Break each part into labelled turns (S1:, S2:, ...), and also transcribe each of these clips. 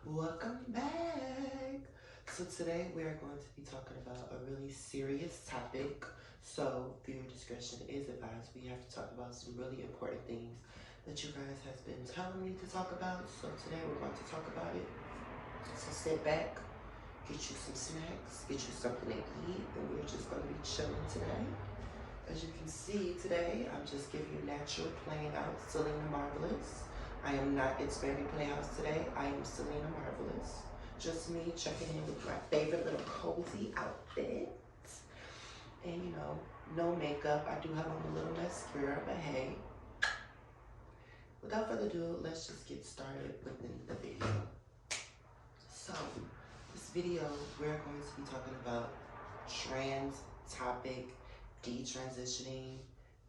S1: Welcome back. So today we are going to be talking about a really serious topic. So viewer discretion is advised. We have to talk about some really important things that you guys has been telling me to talk about. So today we're going to talk about it. So sit back, get you some snacks, get you something to eat, and we're just going to be chilling today. As you can see today, I'm just giving you natural, plain out Selena Marvelous. I am not It's Bambii Playhouse today. I am Selena Marvelous. Just me checking in with my favorite little cozy outfit. And no makeup. I do have on a little mascara, but hey. Without further ado, let's just get started within the video. So, this video, we're going to be talking about trans topic, detransitioning,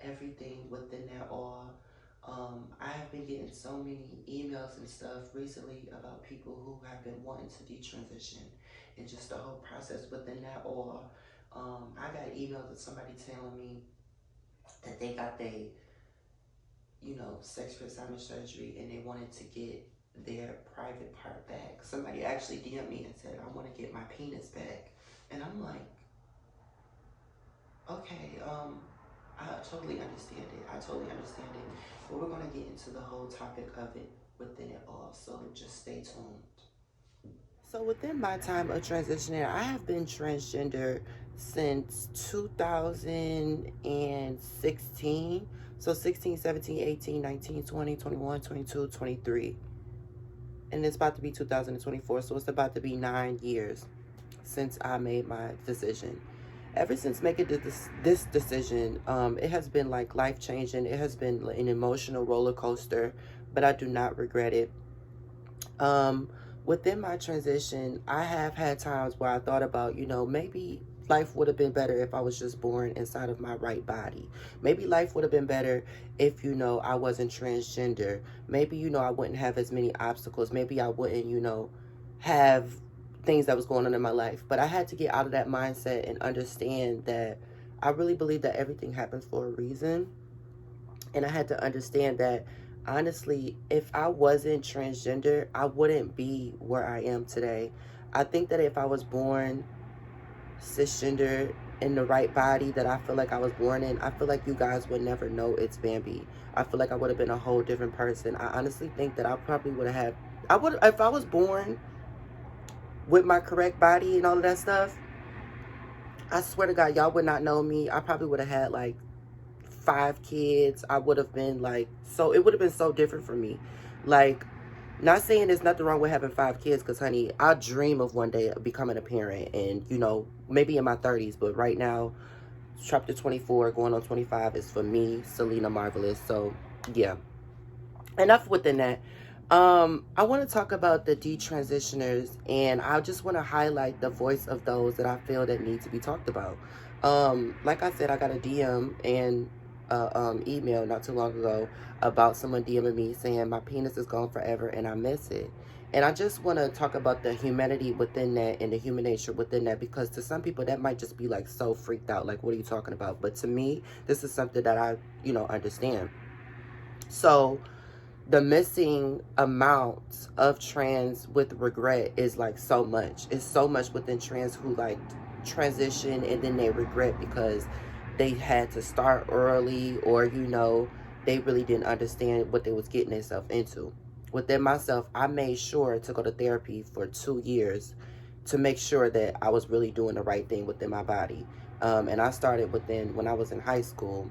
S1: everything within that all. I have been getting so many emails and stuff recently about people who have been wanting to detransition and just the whole process within that all. I got emails of somebody telling me that they got their, sex reassignment surgery and they wanted to get their private part back. Somebody actually DM'd me and said, I want to get my penis back. And I'm like, okay, I totally understand it. I totally understand it. But we're going to get into the whole topic of it within it all. So just stay tuned. So within my time of transitioning, I have been transgender since 2016. So 16, 17, 18, 19, 20, 21, 22, 23. And it's about to be 2024. So it's about to be 9 years since I made my decision. Ever since making this decision, it has been like life-changing. It has been an emotional roller coaster, but I do not regret it. Within my transition, I have had times where I thought about, maybe life would have been better if I was just born inside of my right body. Maybe life would have been better if, I wasn't transgender. Maybe, I wouldn't have as many obstacles. Maybe I wouldn't, have things that was going on in my life. But I had to get out of that mindset and understand that I really believe that everything happens for a reason. And I had to understand that, honestly, if I wasn't transgender, I wouldn't be where I am today. I think that if I was born cisgender in the right body that I feel like I was born in, I feel like you guys would never know it's Bambi. I feel like I would have been a whole different person. I honestly think that I probably would have if I was born with my correct body and all of that stuff, I swear to God, y'all would not know me. I probably would have had like 5 kids. I would have been like, so it would have been so different for me. Like, not saying there's nothing wrong with having 5 kids, because honey, I dream of one day becoming a parent and, maybe in my 30s, but right now, chapter 24 going on 25 is for me, Selena Marvelous. So yeah, enough within that. I want to talk about the detransitioners, and I just want to highlight the voice of those that I feel that need to be talked about. Like I said, I got a DM and email not too long ago about someone DMing me saying my penis is gone forever and I miss it. And I just want to talk about the humanity within that and the human nature within that, because to some people that might just be like so freaked out, like, what are you talking about? But to me, this is something that I, understand. So the missing amount of trans with regret is like so much. It's so much within trans who like transition and then they regret because they had to start early, or they really didn't understand what they was getting themselves into. Within myself, I made sure to go to therapy for 2 years to make sure that I was really doing the right thing within my body. And I started when I was in high school.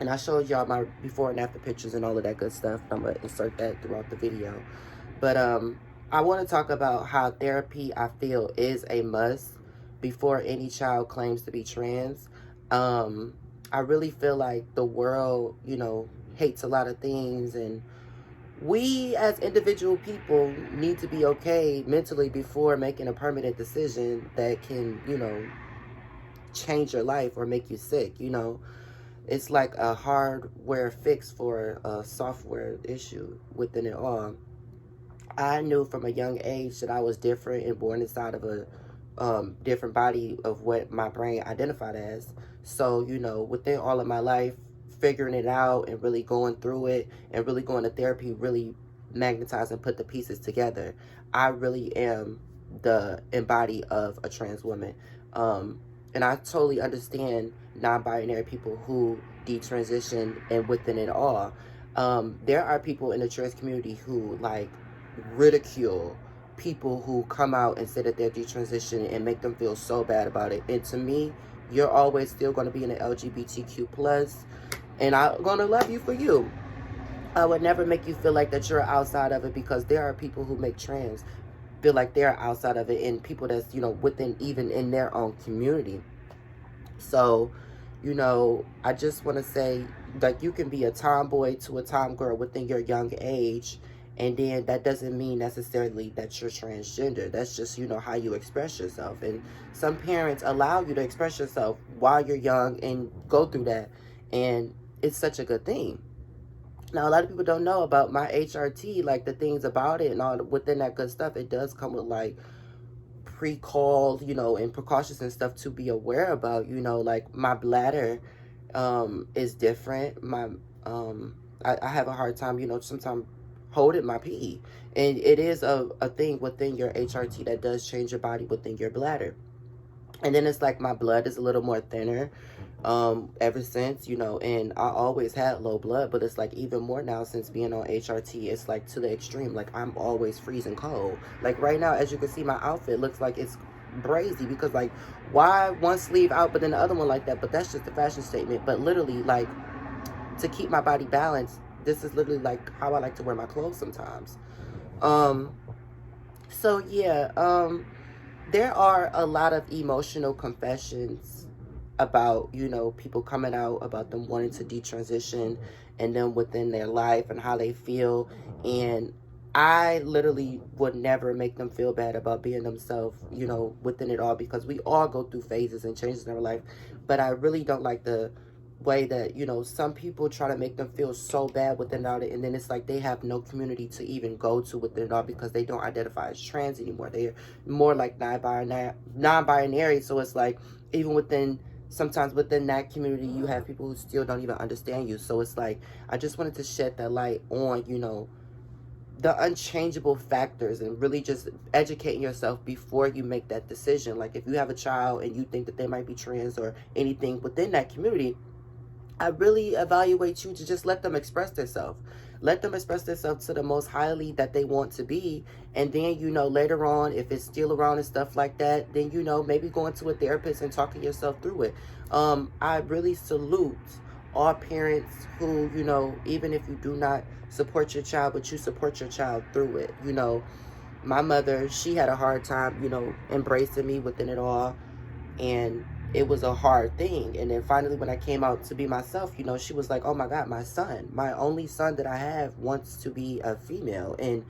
S1: And I showed y'all my before and after pictures and all of that good stuff. I'm going to insert that throughout the video. But I want to talk about how therapy, I feel, is a must before any child claims to be trans. I really feel like the world, hates a lot of things. And we as individual people need to be okay mentally before making a permanent decision that can, change your life or make you sick, It's like a hardware fix for a software issue within it all. I knew from a young age that I was different and born inside of a different body of what my brain identified as. So, within all of my life, figuring it out and really going through it and really going to therapy really magnetized and put the pieces together. I really am the embody of a trans woman. And I totally understand non-binary people who detransition and within it all. There are people in the trans community who like ridicule people who come out and say that they're detransitioning and make them feel so bad about it. And to me, you're always still going to be in the LGBTQ plus, and I'm going to love you for you. I would never make you feel like that you're outside of it, because there are people who make trans feel like they're outside of it, and people that's, you know, within, even in their own community. So, you know, I just want to say, like, you can be a tomboy to a tomgirl within your young age, and then that doesn't mean necessarily that you're transgender. That's just, you know, how you express yourself. And some parents allow you to express yourself while you're young and go through that, and it's such a good thing. Now, a lot of people don't know about my HRT, like the things about it and all within that good stuff. It does come with like pre-called, you know, and precautions and stuff to be aware about. You know, like my bladder is different. I have a hard time, you know, sometimes holding my pee. And it is a thing within your HRT that does change your body within your bladder. And then it's like my blood is a little more thinner ever since, you know, and I always had low blood, but it's like even more now since being on HRT. It's like to the extreme. Like I'm always freezing cold. Like right now, as you can see, my outfit looks like it's brazy, because like, why one sleeve out but then the other one like that? But that's just a fashion statement. But literally, like, to keep my body balanced, this is literally like how I like to wear my clothes sometimes. So yeah, there are a lot of emotional confessions about, you know, people coming out about them wanting to detransition and then within their life and how they feel. And I literally would never make them feel bad about being themselves, you know, within it all, because we all go through phases and changes in our life. But I really don't like the way that, you know, some people try to make them feel so bad within all it, and then it's like they have no community to even go to within it all, because they don't identify as trans anymore. They're more like non-binary. So it's like even within, sometimes within that community, you have people who still don't even understand you. So it's like, I just wanted to shed that light on, you know, the unchangeable factors, and really just educating yourself before you make that decision. Like if you have a child and you think that they might be trans or anything within that community, I really evaluate you to just let them express themselves. Let them express themselves to the most highly that they want to be. And then, you know, later on, if it's still around and stuff like that, then, you know, maybe going to a therapist and talking yourself through it. I really salute all parents who, you know, even if you do not support your child, but you support your child through it. You know, my mother, she had a hard time, you know, embracing me within it all. And it was a hard thing. And then finally, when I came out to be myself, you know, she was like, oh my God, my son, my only son that I have wants to be a female. And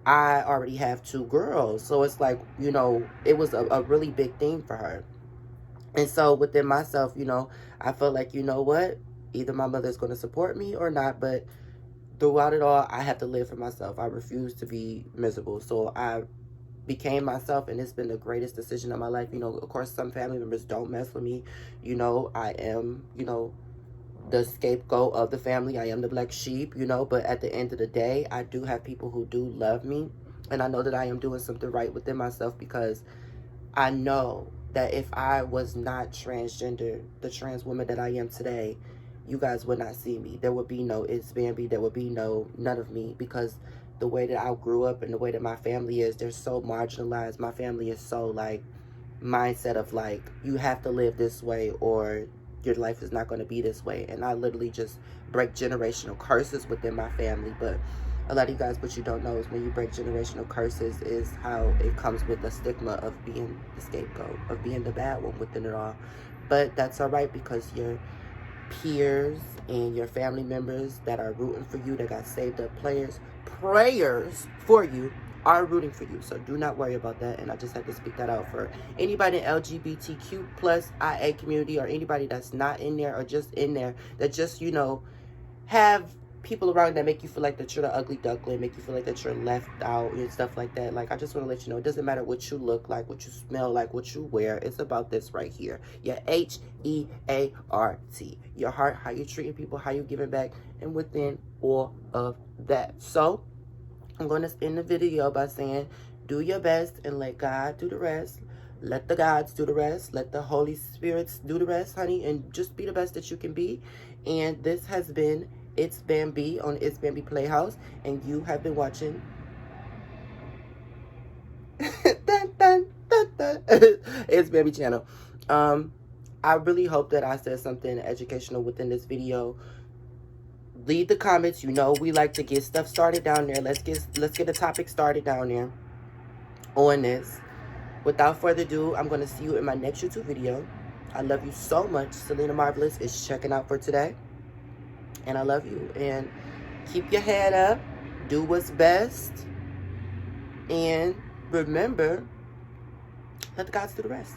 S1: I already have 2 girls. So it's like, you know, it was a really big thing for her. And so within myself, you know, I felt like, you know what, either my mother's going to support me or not. But throughout it all, I have to live for myself. I refuse to be miserable. So I became myself, and it's been the greatest decision of my life. You know, of course, some family members don't mess with me. You know, I am, you know, the scapegoat of the family. I am the black sheep, you know, but at the end of the day, I do have people who do love me, and I know that I am doing something right within myself, because I know that if I was not transgender, the trans woman that I am today, you guys would not see me. There would be no itsbambii. There would be none of me, because the way that I grew up and the way that my family is, they're so marginalized. My family is so like mindset of like, you have to live this way or your life is not going to be this way. And I literally just break generational curses within my family. But a lot of you guys, what you don't know is when you break generational curses is how it comes with the stigma of being the scapegoat, of being the bad one within it all. But that's all right, because your peers and your family members that are rooting for you, that got saved up prayers for you, are rooting for you. So do not worry about that. And I just had to speak that out for anybody in LGBTQ plus IA community, or anybody that's not in there or just in there, that just, you know, have people around that make you feel like that you're the ugly duckling, make you feel like that you're left out and stuff like that. Like, I just want to let you know, it doesn't matter what you look like, what you smell like, what you wear. It's about this right here. Your HEART. Your heart, how you treating people, how you giving back, and within all of that. So I'm going to end the video by saying, Do your best and let God do the rest. Let the gods do the rest. Let the Holy Spirits do the rest, honey. And just be the best that you can be. And this has been It's Bambii on It's Bambii Playhouse. And you have been watching dun, dun, dun, dun. It's Bambii channel. I really hope that I said something educational within this video. Leave the comments. You know we like to get stuff started down there. Let's get a topic started down there on this. Without further ado, I'm going to see you in my next YouTube video. I love you so much. Selena Marvelous is checking out for today. And I love you. And keep your head up. Do what's best. And remember, let the gods do the rest.